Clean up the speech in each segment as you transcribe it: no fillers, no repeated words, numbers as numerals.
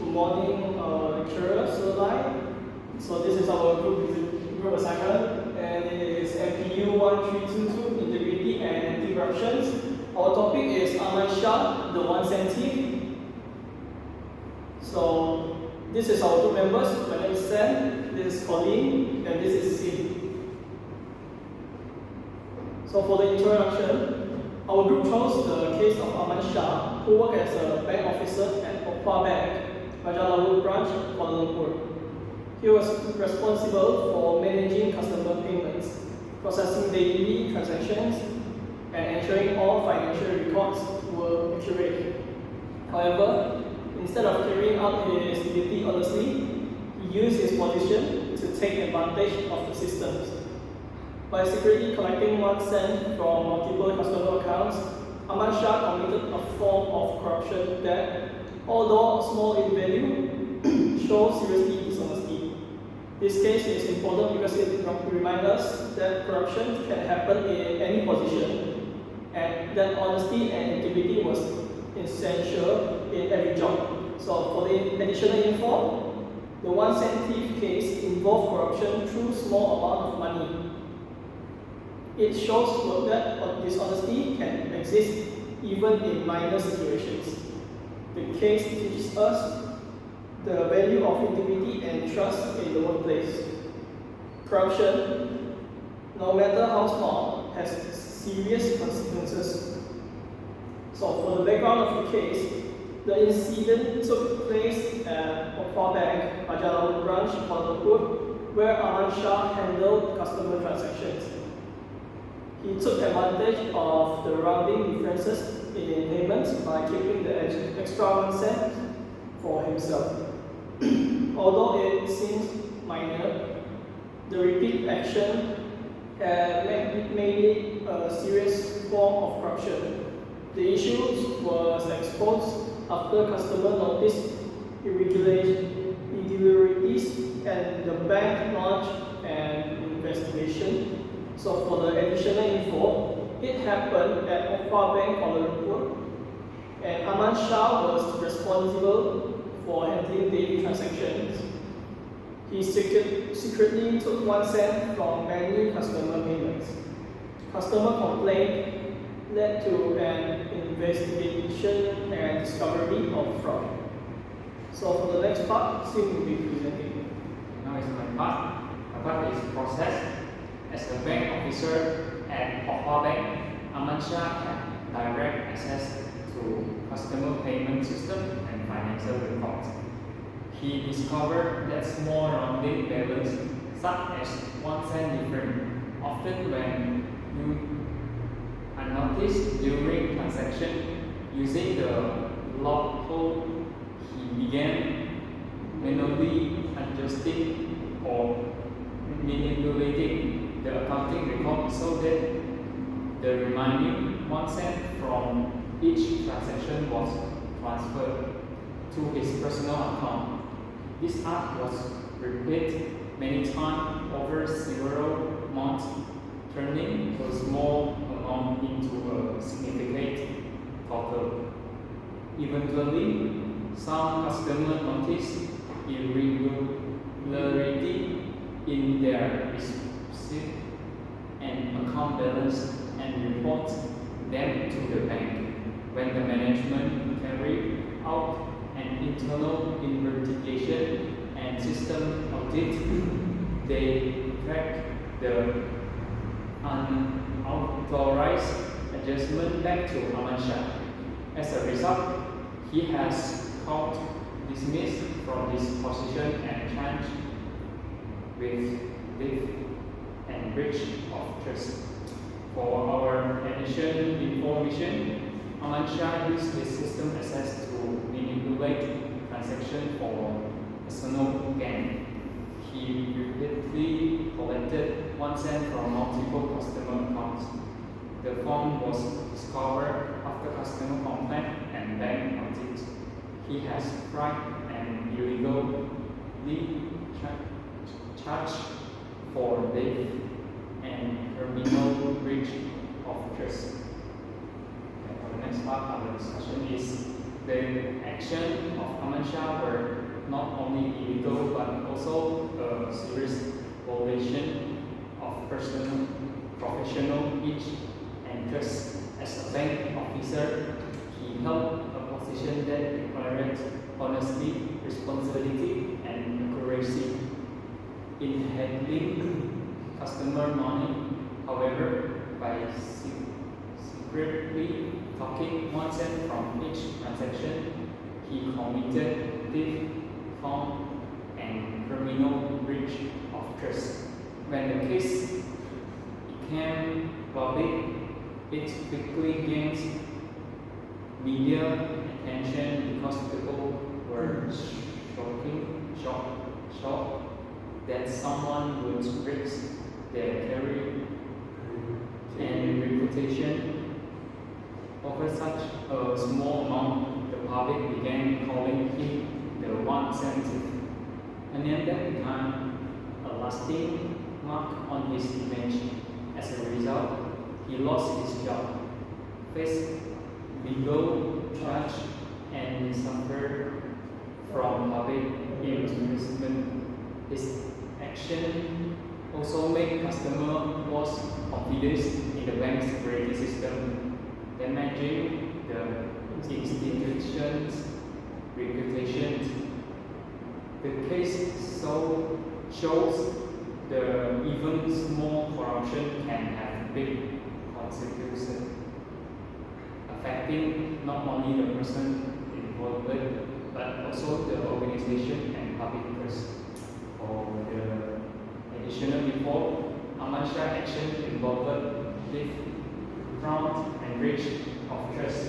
Good morning, lecturer Sir. So this is our group assignment, and it is MPU1322 Integrity and Anti-Corruptions. Our topic is Aman Shah, the 1 cent thief. So this is our group members. My name is Sam, this is Colleen, and this is Sim. So for the introduction, our group chose the case of Aman Shah, who worked as a bank officer at Oppa Bank, Raja branch, Kuala Lumpur. He was responsible for managing customer payments, processing daily transactions, and ensuring all financial records were accurate. However, instead of carrying out his duty honestly, he used his position to take advantage of the systems. By secretly collecting 1 cent from multiple customer accounts, Aman Shah committed a form of corruption that, although small in value, shows seriously dishonesty. This case is important because it reminds us that corruption can happen in any position, and that honesty and integrity was essential in every job. So for the additional info, the 1 cent thief case involved corruption through small amount of money. It shows that dishonesty can exist even in minor situations. The case teaches us the value of integrity and trust in the workplace. Corruption, no matter how small, has serious consequences. So for the background of the case, the incident took place at Oppa Bank, Raja branch, Kuala Lumpur, where Aman Shah handled customer transactions. He took advantage of the rounding differences in payments by keeping the extra 1 cent for himself. Although it seems minor, the repeat action made it a serious form of corruption. The issue was exposed after customer noticed irregularities, and the bank launched an investigation. So for the additional info, it happened at Oppa Bank, Kuala Lumpur, and Aman Shah was responsible for handling daily transactions. He secretly took 1 cent from many customer payments. Customer complaint led to an investigation and discovery of fraud. So for the next part, Sim will be presenting. Now is my part. My part is process. As a bank officer at Oppa Bank, Aman Shah had direct access to customer payment system and financial records. He discovered that small rounding balance, such as 1 cent difference, often when unnoticed during transaction. Using the log code, he began manually adjusting or manipulating the accounting record so that the remaining 1 cent from each transaction was transferred to his personal account. This act was repeated many times over several months, turning a small amount into a significant total. Eventually, some customers noticed irregularity in their receipt and account balance and report them to the bank. When the management carried out an internal investigation and system audit, they tracked the unauthorized adjustment back to Aman Shah. As a result, he has caught dismissed from his position and charged with theft and breach of trust. For our additional information, Aman Shah used his system access to manipulate transactions for personal gain. He repeatedly collected 1 cent from multiple customer accounts. The form was discovered after customer complaint and bank audit. He has tried and illegally charged for theft and criminal breach of trust. Okay, for the next part of the discussion is The action of Aman Shah were not only illegal but also a serious violation of personal, professional each, and thus, as a bank officer, he held a position that required honesty, responsibility, and accuracy in handling customer money. However, by secretly taking 1 cent from each transaction, he committed theft, fraud, and criminal breach of trust. When the case became public, it quickly gained media attention because people were shocked that someone would risk their career and reputation over such a small amount. The public began calling him the 1 cent thief, and then that became a lasting mark on his image. As a result, he lost his job, faced legal charge, and suffered from public imprisonment. His action also made customers lose confidence in the bank's security system, damaging the institution's reputation. The case shows that even small corruption can have big consequences, affecting not only the person involved but also the organization and public trust. For the additional report, Aman Shah action involved theft, fraud, and breach of trust.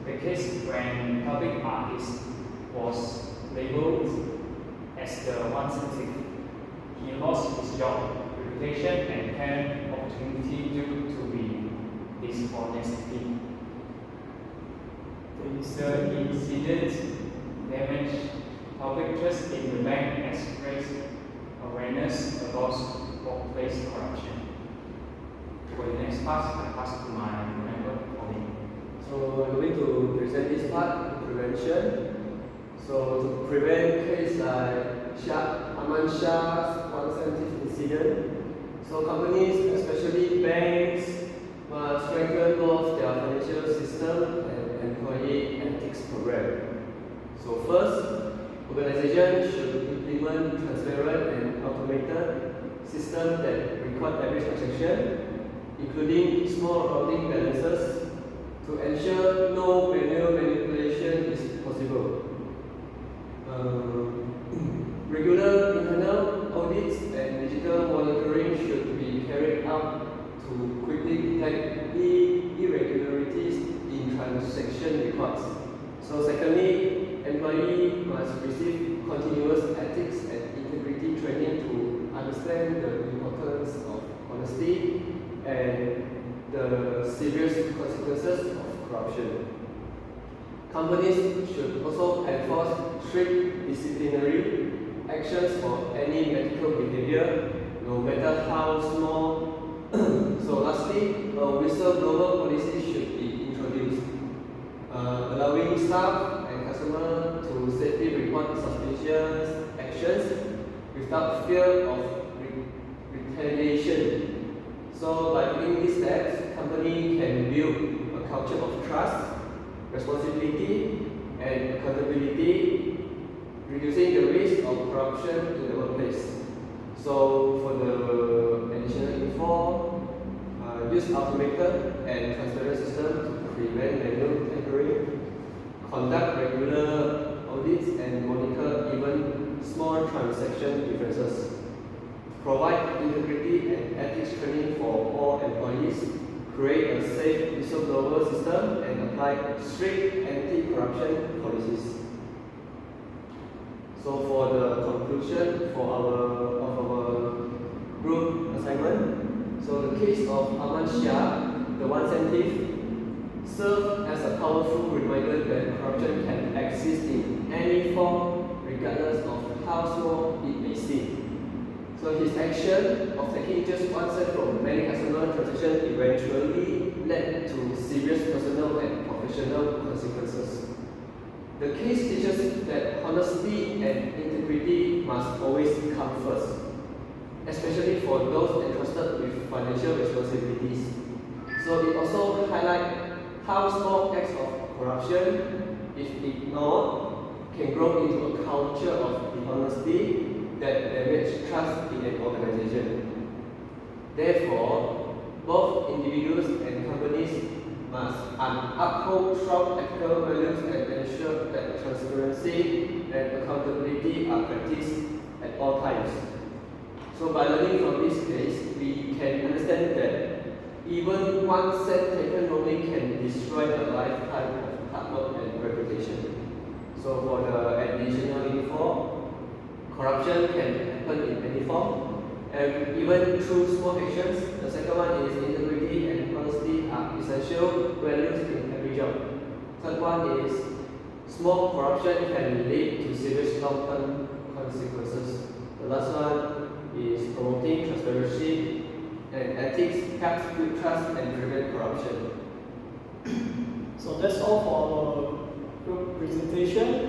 The case when public artist was labeled as the 1 cent thief, he lost his job, reputation, and had opportunity due to his honesty. The incident damaged public trust in the bank and raised awareness about workplace corruption. For the next part, I pass to my member, Colin. So I'm going to present this part, prevention. So to prevent cases like Aman Shah's 1 cent thief incident, so companies, especially banks, must strengthen both their financial system and employee ethics program. So first, organizations should implement transparent and automated systems that record every transaction, including small rounding balances, to ensure no manual manipulation is possible. Regular internal audits and digital monitoring should be carried out to quickly detect irregularities in transaction records. So secondly, employees must receive continuous ethics and integrity training to understand the importance of honesty and the serious consequences of corruption. Companies should also enforce strict disciplinary actions for any medical behavior, no matter how small. So lastly, a whistleblower policy should be introduced, allowing staff and customers to safely report suspicious actions without fear of retaliation. So by taking these steps, company can build a culture of trust, responsibility, and accountability, reducing the risk of corruption in the workplace. So for the additional info, use automated and transparent system to prevent manual tampering, conduct regular audits and monitor even small transaction differences, provide integrity and ethics training for all employees, create a safe whistleblower system, and apply strict anti-corruption policies. So for the conclusion of our group assignment, so the case of Aman Shah, the 1 cent thief, served as a powerful reminder that corruption can exist in any form, regardless of how small it may seem. So his action of taking just 1 cent from many customer transactions eventually led to serious personal and professional consequences. The case teaches that honesty and integrity must always come first, especially for those entrusted with financial responsibilities. So it also highlights how small acts of corruption, if ignored, can grow into a culture of dishonesty that damages trust in an organization. Therefore, both individuals and companies must uphold strong ethical values and ensure that transparency and accountability are practiced at all times. So by learning from this case, we can understand that even one cent taken wrongly can destroy a lifetime of hard work and reputation. So for the additional info, corruption can happen in any form, and even through small actions. The second one is integrity and honesty are essential values in every job. Third one is small corruption can lead to serious long-term consequences. The last one is promoting transparency and ethics helps build trust and prevent corruption. So that's all for our group presentation.